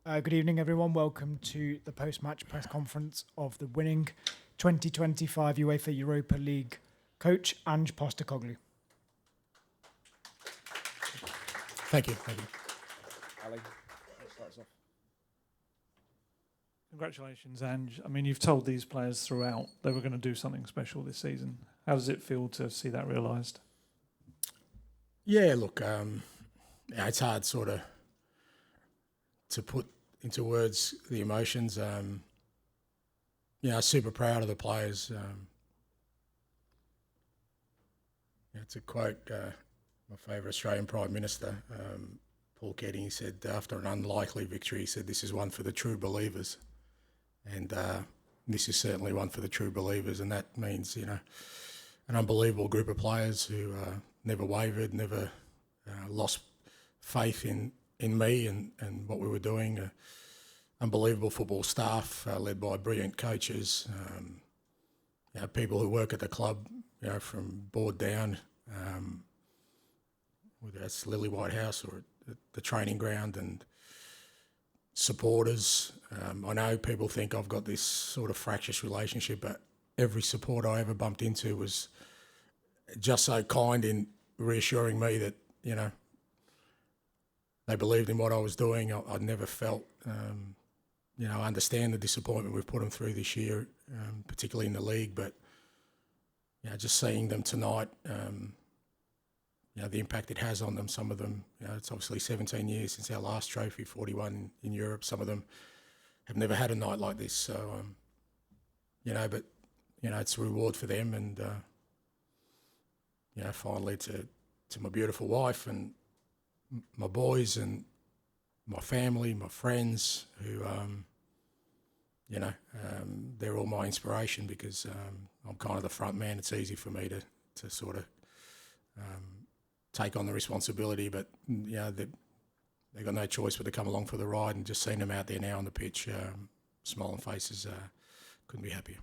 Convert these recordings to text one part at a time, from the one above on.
Good evening, everyone. Welcome to the post-match press conference of the winning 2025 UEFA Europa League coach, Ange Postecoglou. Thank you. Thank you. Ali, starts off. Congratulations, Ange. I mean, you've told these players throughout they were going to do something special this season. How does it feel to see that realised? Yeah, look, it's hard sort of to put into words the emotions. Super proud of the players. It's a quote, my favourite Australian Prime Minister, Paul Keating, he said, after an unlikely victory, he said, this is one for the true believers. And this is certainly one for the true believers. And that means, an unbelievable group of players who never wavered, never lost faith in me and what we were doing. Unbelievable football staff led by brilliant coaches. People who work at the club, from board down, whether that's Lily White House or at the training ground, and supporters. I know people think I've got this sort of fractious relationship, but every supporter I ever bumped into was just so kind in reassuring me that, they believed in what I was doing. I'd never felt, I understand the disappointment we've put them through this year, particularly in the league, but, just seeing them tonight, the impact it has on them. Some of them, it's obviously 17 years since our last trophy, 41 in Europe. Some of them have never had a night like this. So, it's a reward for them. And, finally to my beautiful wife and my boys and my family, my friends who, they're all my inspiration because I'm kind of the front man. It's easy for me to sort of take on the responsibility, but they've got no choice but to come along for the ride, and just seeing them out there now on the pitch, smiling faces, couldn't be happier.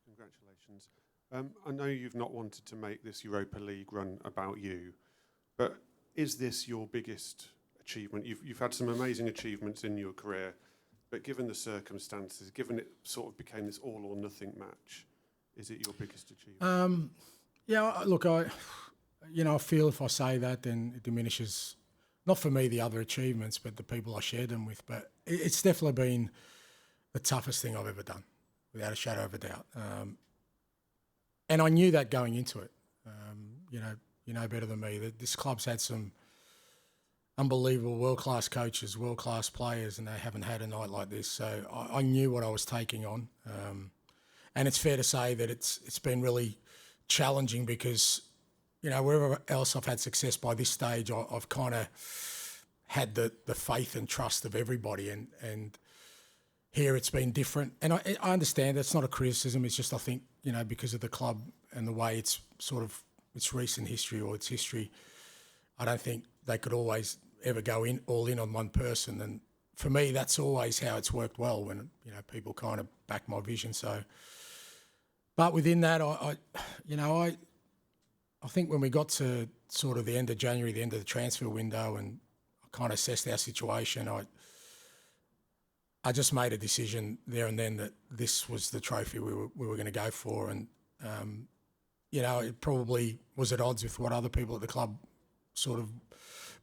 Congratulations. I know you've not wanted to make this Europa League run about you, but is this your biggest achievement? You've had some amazing achievements in your career, but given the circumstances, given it sort of became this all or nothing match, is it your biggest achievement? Look, I feel if I say that, then it diminishes, not for me, the other achievements, but the people I shared them with. But it's definitely been the toughest thing I've ever done, without a shadow of a doubt. And I knew that going into it. You know better than me that this club's had some unbelievable world-class coaches, world-class players, and they haven't had a night like this. So I knew what I was taking on. And it's fair to say that it's been really challenging because, wherever else I've had success by this stage, I've kind of had the faith and trust of everybody. And here it's been different. And I understand that's not a criticism. It's just, I think, because of the club and the way it's sort of its recent history or its history, I don't think they could always ever go all in on one person. And for me, that's always how it's worked well when, people kind of back my vision. So, but within that, I think when we got to sort of the end of January, the end of the transfer window, and I kind of assessed our situation, I just made a decision there and then that this was the trophy we were going to go for. And, it probably was at odds with what other people at the club sort of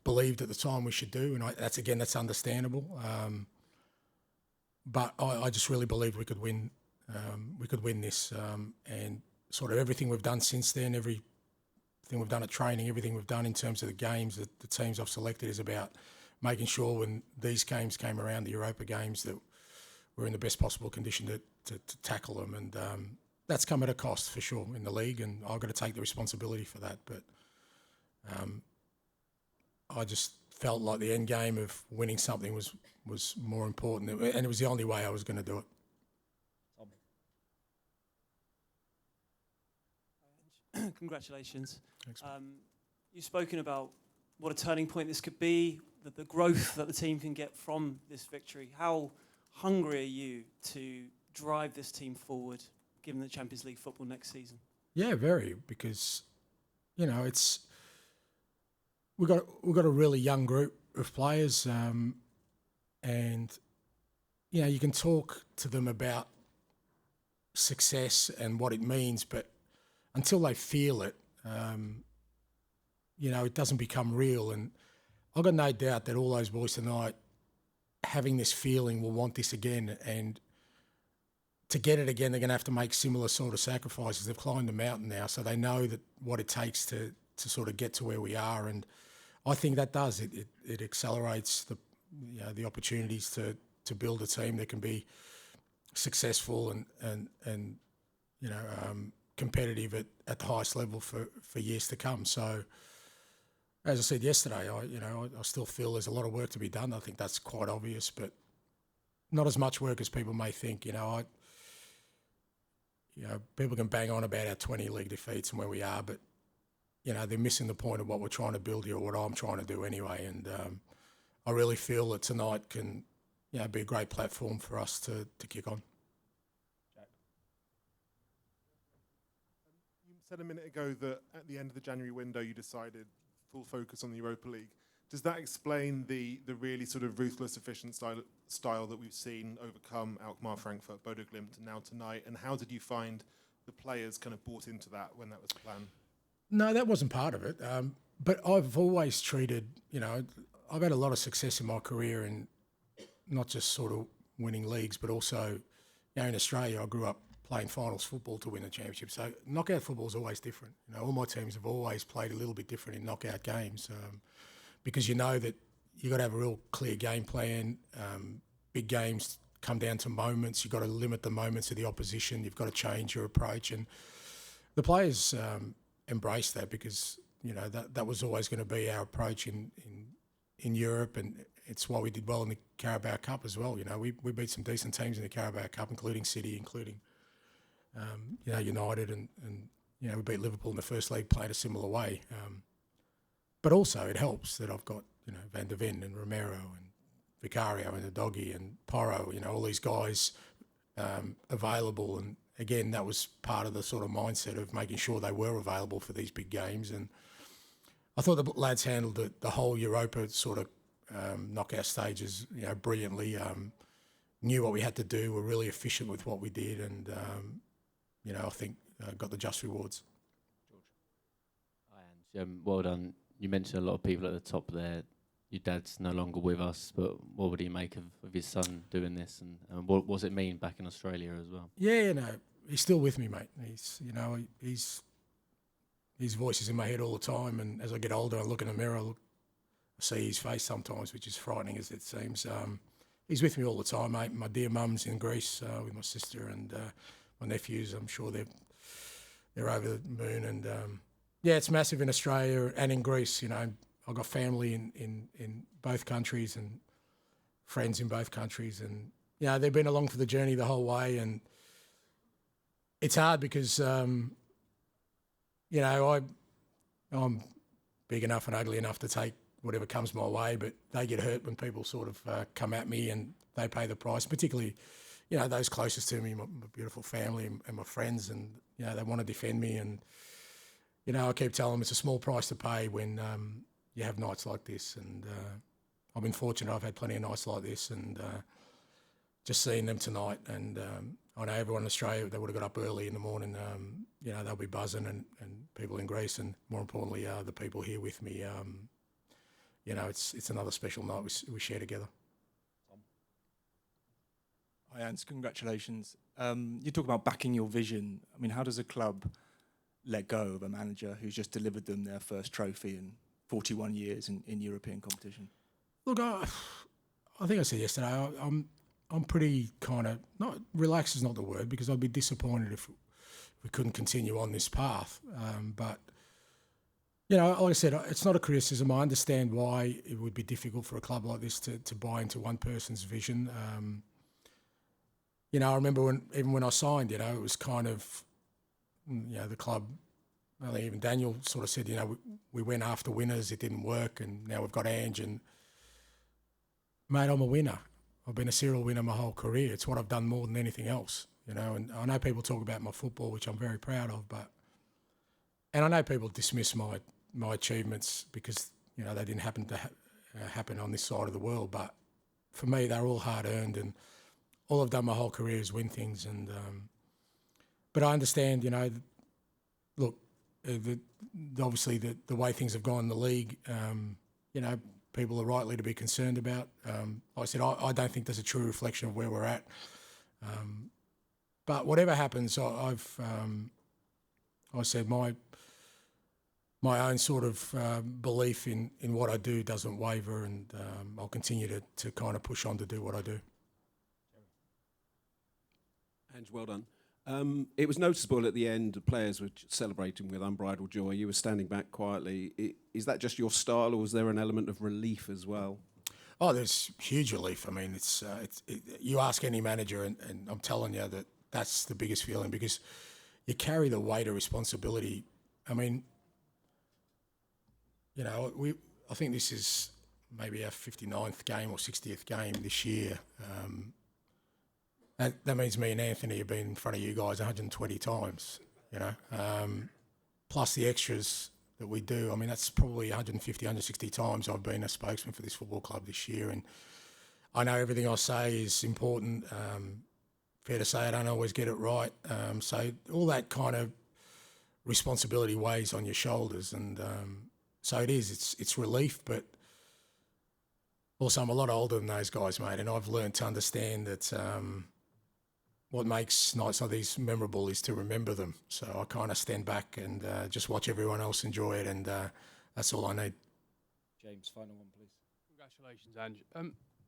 believed at the time we should do. And that's understandable. But I just really believed we could win. We could win this. And sort of everything we've done since then, everything we've done at training, everything we've done in terms of the games, the teams I've selected is about making sure when these games came around, the Europa games, that we're in the best possible condition to tackle them. And that's come at a cost for sure in the league, and I've got to take the responsibility for that. But I just felt like the end game of winning something was more important, and it was the only way I was going to do it. Congratulations. Thanks. You've spoken about what a turning point this could be, the growth that the team can get from this victory. How hungry are you to drive this team forward, given the Champions League football next season? Yeah, very, because we've got a really young group of players, and you can talk to them about success and what it means, but until they feel it, it doesn't become real. And I've got no doubt that all those boys tonight, having this feeling, will want this again. And to get it again, they're going to have to make similar sort of sacrifices. They've climbed the mountain now, so they know that what it takes to sort of get to where we are. And I think that does it accelerates the opportunities to build a team that can be successful and competitive at the highest level for years to come. So, as I said yesterday, I still feel there's a lot of work to be done. I think that's quite obvious, but not as much work as people may think. People can bang on about our 20 league defeats and where we are, but they're missing the point of what we're trying to build here, or what I'm trying to do anyway. And I really feel that tonight can be a great platform for us to kick on. You said a minute ago that at the end of the January window you decided full focus on the Europa League. Does that explain the really sort of ruthless, efficient style that we've seen overcome Alkmaar, Frankfurt, Bodo Glimt, and now tonight? And how did you find the players kind of bought into that when that was the plan? No, that wasn't part of it. But I've always treated, I've had a lot of success in my career, and not just sort of winning leagues, but also, in Australia, I grew up playing finals football to win a championship. So knockout football is always different. All my teams have always played a little bit different in knockout games, because that you've got to have a real clear game plan. Big games come down to moments. You've got to limit the moments of the opposition. You've got to change your approach. And the players embraced that, because, that was always going to be our approach in Europe, and it's why we did well in the Carabao Cup as well. We beat some decent teams in the Carabao Cup, including City, including United, and we beat Liverpool in the first leg, played a similar way. But also it helps that I've got Van der Ven and Romero and Vicario and Udogie and Porro, all these guys available. And again, that was part of the sort of mindset of making sure they were available for these big games. And I thought the lads handled the whole Europa sort of knockout stages, brilliantly. Knew what we had to do. Were really efficient with what we did, and I think got the just rewards. Hi, Ange. Well done. You mentioned a lot of people at the top there. Your dad's no longer with us, but what would he make of his son doing this, and what does it mean back in Australia as well? Yeah, he's still with me, mate. His voice is in my head all the time, and as I get older, I look in the mirror, I see his face sometimes, which is frightening as it seems. He's with me all the time, mate. My dear mum's in Greece with my sister, and my nephews. I'm sure they're over the moon, and it's massive in Australia and in Greece. I've got family in both countries and friends in both countries, and they've been along for the journey the whole way. And it's hard because I'm big enough and ugly enough to take whatever comes my way, but they get hurt when people sort of come at me, and they pay the price, particularly those closest to me, my beautiful family and my friends, and they want to defend me. And I keep telling them it's a small price to pay when you have nights like this. And I've been fortunate. I've had plenty of nights like this, and just seeing them tonight. And I know everyone in Australia, they would have got up early in the morning. They'll be buzzing, and people in Greece, and more importantly, the people here with me. It's another special night we share together. Hi, Ange. Congratulations. You talk about backing your vision. I mean, how does a club let go of a manager who's just delivered them their first trophy in 41 years in European competition? Look, I think I said yesterday, I'm pretty kind of, not relaxed is not the word, because I'd be disappointed if we couldn't continue on this path. But like I said, it's not a criticism. I understand why it would be difficult for a club like this to buy into one person's vision. I remember when I signed, it was kind of, the club, I think even Daniel sort of said, we went after winners, it didn't work, and now we've got Ange. And, mate, I'm a winner. I've been a serial winner my whole career. It's what I've done more than anything else, And I know people talk about my football, which I'm very proud of, and I know people dismiss my achievements because, they didn't happen to happen on this side of the world. But for me, they're all hard earned, and all I've done my whole career is win things. And but I understand, you know, look, obviously the way things have gone in the league, you know, people are rightly to be concerned about. Like I said, I don't think there's a true reflection of where we're at. But whatever happens, I said my own sort of belief in what I do doesn't waver, and I'll continue to kind of push on to do what I do. Ange, well done. It was noticeable at the end, the players were celebrating with unbridled joy. You were standing back quietly. Is that just your style, or was there an element of relief as well? Oh, there's huge relief. I mean, you ask any manager, and I'm telling you that's the biggest feeling, because you carry the weight of responsibility. I mean, you know, I think this is maybe our 59th game or 60th game this year. That means me and Anthony have been in front of you guys 120 times, you know, plus the extras that we do. I mean, that's probably 150, 160 times I've been a spokesman for this football club this year. And I know everything I say is important. Fair to say I don't always get it right. So all that kind of responsibility weighs on your shoulders. And so it is. It's relief, but also I'm a lot older than those guys, mate. And I've learned to understand that what makes nights like these memorable is to remember them. So I kind of stand back and just watch everyone else enjoy it, and that's all I need. James, final one, please. Congratulations, Ange.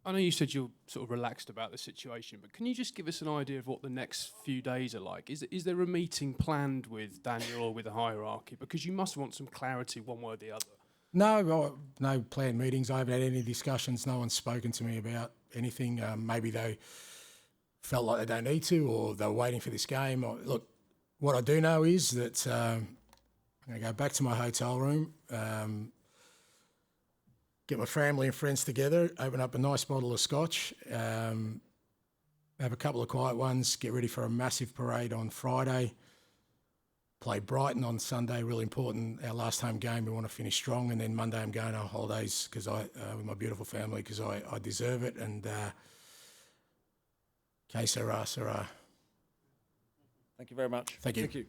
I know you said you're sort of relaxed about the situation, but can you just give us an idea of what the next few days are like? Is there a meeting planned with Daniel or with the hierarchy? Because you must want some clarity one way or the other. No planned meetings. I haven't had any discussions. No one's spoken to me about anything. Maybe they felt like they don't need to, or they were waiting for this game. Look, what I do know is that I'm going to go back to my hotel room, get my family and friends together, open up a nice bottle of scotch, have a couple of quiet ones, get ready for a massive parade on Friday, play Brighton on Sunday, really important, our last home game. We want to finish strong, and then Monday I'm going on holidays with my beautiful family, because I deserve it. And que sera, sera. Thank you very much. Thank you. Thank you.